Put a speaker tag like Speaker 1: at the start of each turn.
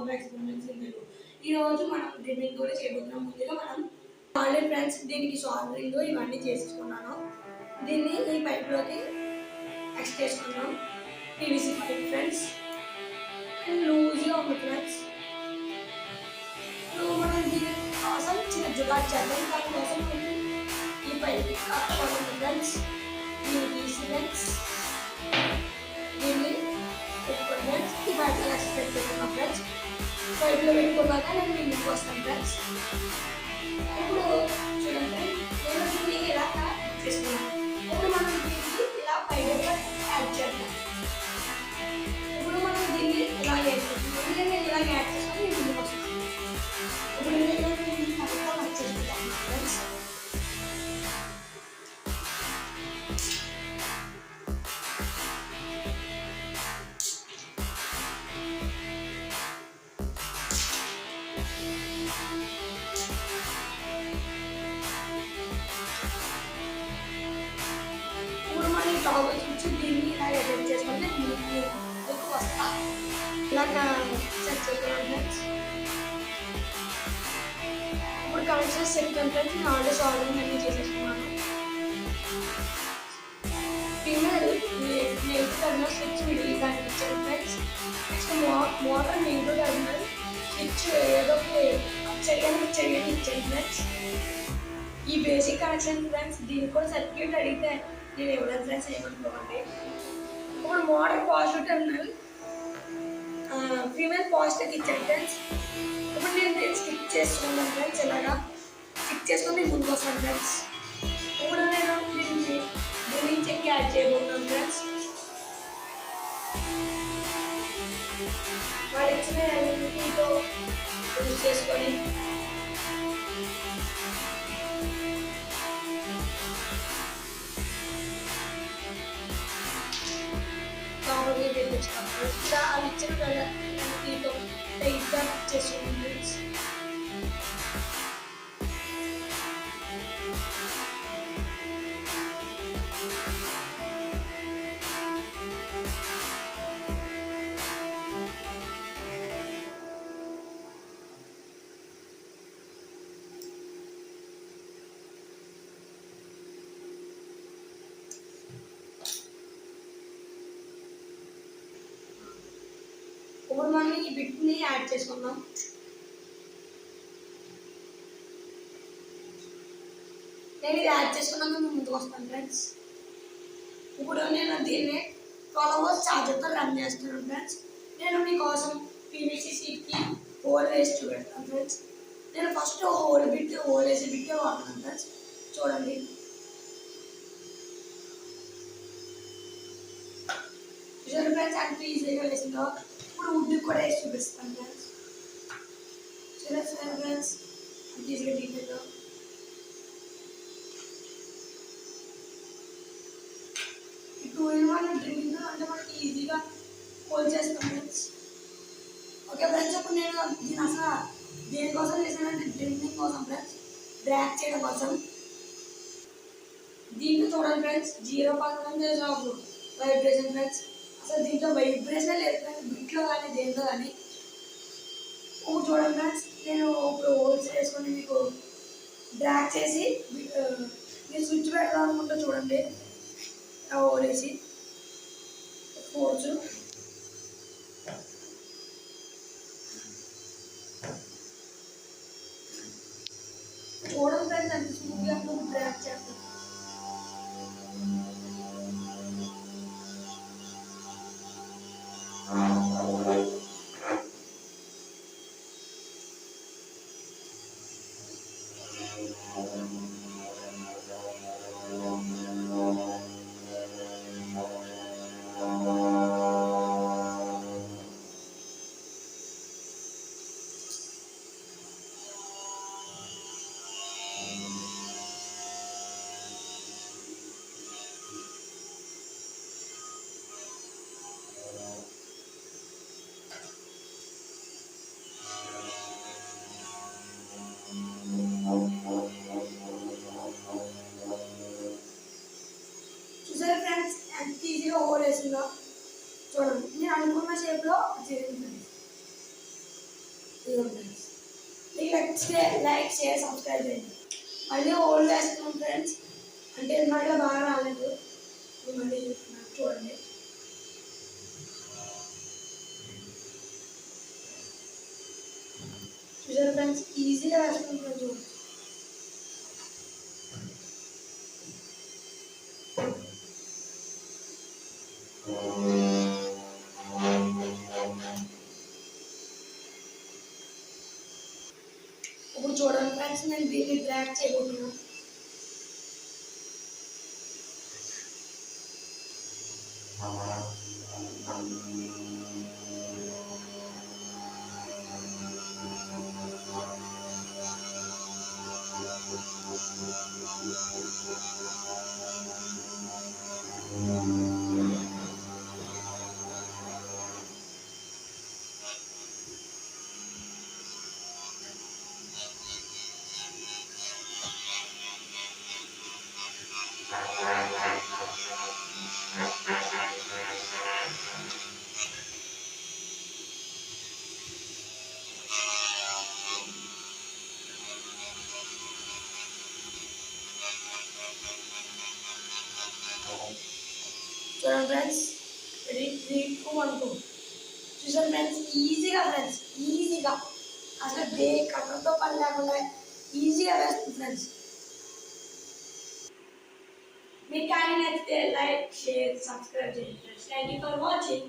Speaker 1: Of experiments in Telugu. ఈరోజు మనం drilling కూడా చేయబోతున్నాం. ముందుగా మనం ఆల్రెడీ ఫ్రెండ్స్ దీనికి సాల్డరింగ్ ఇవన్నీ చేసుకున్నాను. దీన్ని ఈ పైప్లోకి ఎక్స్ చేసుకున్నాం. పీవీసీ పైప్ ఫ్రెండ్స్ అండ్ లూజ్గా ఉంది ఫ్రెండ్స్. ఇప్పుడు మనం దీని కోసం చిన్న జుగాడ్ చేద్దాం. దానికోసం ఈ పైప్ కాకపోతే ఫ్రెండ్స్ దీన్ని తీసి ఫ్రెండ్స్ దీన్ని పెట్టుకోండి ఫ్రెండ్స్. ఈ పైప్లో ఎక్స్ పెట్టుకున్నాం ఫ్రెండ్స్. పైప్లో పెట్టుకున్నాక నేను దీనికి వస్తాను ఫ్రెండ్స్. ఇప్పుడు చూడండి నేను దీన్ని ఇలా చేసుకున్నాను. ఇప్పుడు మనం దీన్ని ఇలా పైగా యాడ్ చేద్దాం. ఇప్పుడు మనం దీన్ని ఇలా యాడ్ చేసుకుంటాం. నేను ఇలా యాడ్ చేసుకొని నేను ముందుకు వస్తాను. ఇప్పుడు నేను దీన్ని మొత్తం వచ్చేసుకుంటాను ఫ్రెండ్స్. టాగల్ స్విచ్ దీన్ని ఇలా అడ్జస్ట్ చేసుకుంటే దీనికి వస్తా ఇలాగా సెట్ చేసుకున్నాను ఫ్రెండ్స్. ఇప్పుడు కనెక్షన్ సెట్ ఫ్రెండ్స్ నేను ఆల్రెడీ సాల్వింగ్ అన్నీ చేసేసుకున్నాను. Female negative terminal switch middle దానికి ఇచ్చాను friends. Next motor negative terminal switch ఏదో చెయ్యని ఇచ్చాను ఫ్రెండ్స్. ఈ బేసిక్ కనెక్షన్ ఫ్రెండ్స్. దీనికి కూడా సర్క్యూట్ అడిగితే నేను ఎవరైనా ఫ్రెండ్స్ ఏమనుకోండి. ఇప్పుడు మోటార్ పాజిటివ్ టర్మినల్ ఫీమేల్ పాజిటివ్కి ఇచ్చాను ఫ్రెండ్స్. ఇప్పుడు నేను దీన్ని స్టిక్ చేసుకున్నాను ఫ్రెండ్స్. ఇలాగా స్టిక్ చేసుకొని ముందుకు వస్తాను ఫ్రెండ్స్. ఇప్పుడు నేను దీన్ని చెక్ యాడ్ చేయబోతున్నాను ఫ్రెండ్స్. వాళ్ళు ఇచ్చిన ఎల్ఈడితో యూజ్ చేసుకొని ఇలా అవి ఇచ్చిన దీంతో టైట్గా చేసుకోండి ఫ్రెండ్స్. ఇప్పుడు మనం ఈ బిట్ని యాడ్ చేసుకుందాం. నేను ఇది యాడ్ చేసుకున్నాక మేము ముందుకు వస్తాను ఫ్రెండ్స్. ఇప్పుడు నేను దీన్ని 12 volts ఛార్జర్తో రన్ చేస్తున్నాను ఫ్రెండ్స్. నేను మీకోసం పీవీసీ షీట్కి హోల్ వేసి చూపెడతాను ఫ్రెండ్స్. నేను ఫస్ట్ హోల్ వేసి బిట్టే వాడుతున్నాను ఫ్రెండ్స్. చూడండి చూడండి ఫ్రెండ్స్ అంత ఈజీగా వేసిందో. ఇప్పుడు వుడ్ కూడా వేసి చూపిస్తాను ఫ్రెండ్స్. చూడండి ఫ్రెండ్స్ అంత ఈజీగా డీటెయిల్గా. ఇప్పుడు మనం డ్రిల్లింగ్ అంటే మనకి ఈజీగా హోల్డ్ చేస్తాం ఫ్రెండ్స్. ఓకే ఫ్రెండ్స్ ఇప్పుడు నేను దీని అసలు దేనికోసం చేశానంటే డ్రిల్లింగ్ కోసం ఫ్రెండ్స్. డ్రాగ్ చేయడం కోసం. దీంట్లో చూడండి ఫ్రెండ్స్ 0% వైబ్రేషన్ ఫ్రెండ్స్. అసలు దీంట్లో వైబ్రేషన్ లేదు ఫ్రెండ్స్. బిట్లో కానీ దేంట్లో కానీ. ఇప్పుడు చూడండి ఫ్రెండ్స్ నేను ఇప్పుడు హోల్స్ వేసుకొని మీకు డ్రాగ్ చేసి నేను స్విచ్ పెడదాం అనుకుంటా. చూడండి హోల్ వేసి ఫోర్స్ చూడండి ఫ్రెండ్స్ అంత స్మూత్గా డ్రాగ్ చేస్తాను. ఇదిగోండి ఫ్రెండ్స్. మీకు నచ్చితే లైక్ షేర్ సబ్స్క్రైబ్ చేయండి. మళ్ళీ ఓల్డ్ వేస్తున్నాం ఫ్రెండ్స్, అంటే మళ్ళీ బాగా రాలేదు. మళ్ళీ చూస్తున్నాను చూడండి. చూసారు ఫ్రెండ్స్, ఈజీగా వేసుకుంటాం చూడండి. ఇప్పుడు చూడండి ఫ్రెండ్స్, నేను దీన్ని డ్రాగ్ చేయబోతున్నాను. చూడండి ఫ్రెండ్స్, 3 3 2 1 2. చూసారు ఫ్రెండ్స్, ఈజీగా ఫ్రెండ్స్, ఈజీగా అసలు కట్టర్తో పని లేకుండా ఈజీగా వేస్తుంది ఫ్రెండ్స్. మీకు కానీ నచ్చితే లైక్ షేర్ సబ్స్క్రైబ్ చేయండి friends. Thank you for watching.